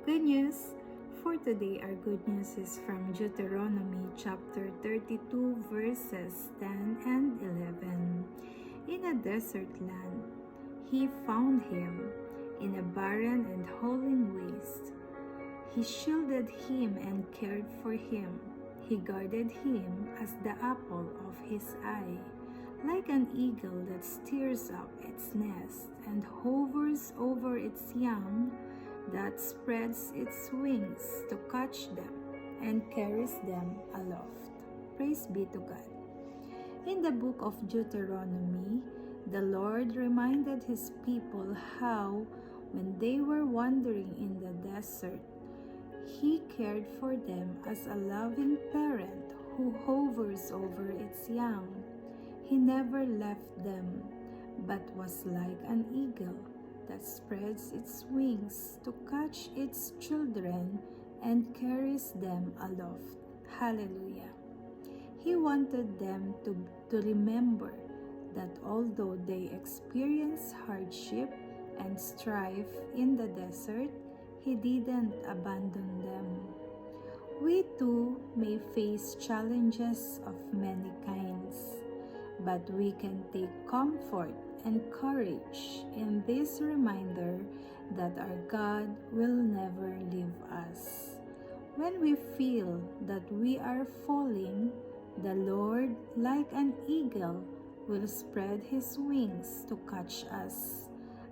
Good news for today. Our good news is from Deuteronomy chapter 32 verses 10 and 11. In a desert land, he found him in a barren and howling waste. He shielded him and cared for him. He guarded him as the apple of his eye, like an eagle that stirs up its nest and hovers over its young, that spreads its wings to catch them and carries them aloft. Praise be to God. In the book of Deuteronomy, the Lord reminded his people how, when they were wandering in the desert, he cared for them as a loving parent who hovers over its young. He never left them, but was like an eagle that spreads its wings to catch its children and carries them aloft. Hallelujah. He wanted them to remember that although they experience hardship and strife in the desert, He didn't abandon them. We too may face challenges of many kinds, but we can take comfort and courage in this reminder that our God will never leave us. When we feel that we are falling, the Lord, like an eagle, will spread His wings to catch us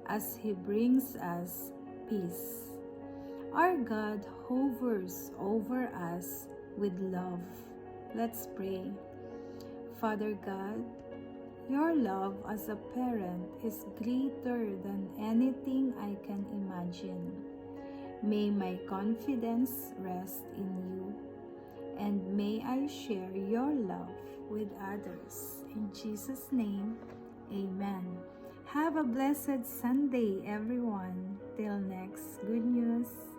as He brings us peace. Our God hovers over us with love. Let's pray. Father God, your love as a parent is greater than anything I can imagine. May my confidence rest in you, and may I share your love with others. In Jesus' name, amen. Have a blessed Sunday, everyone. Till next good news.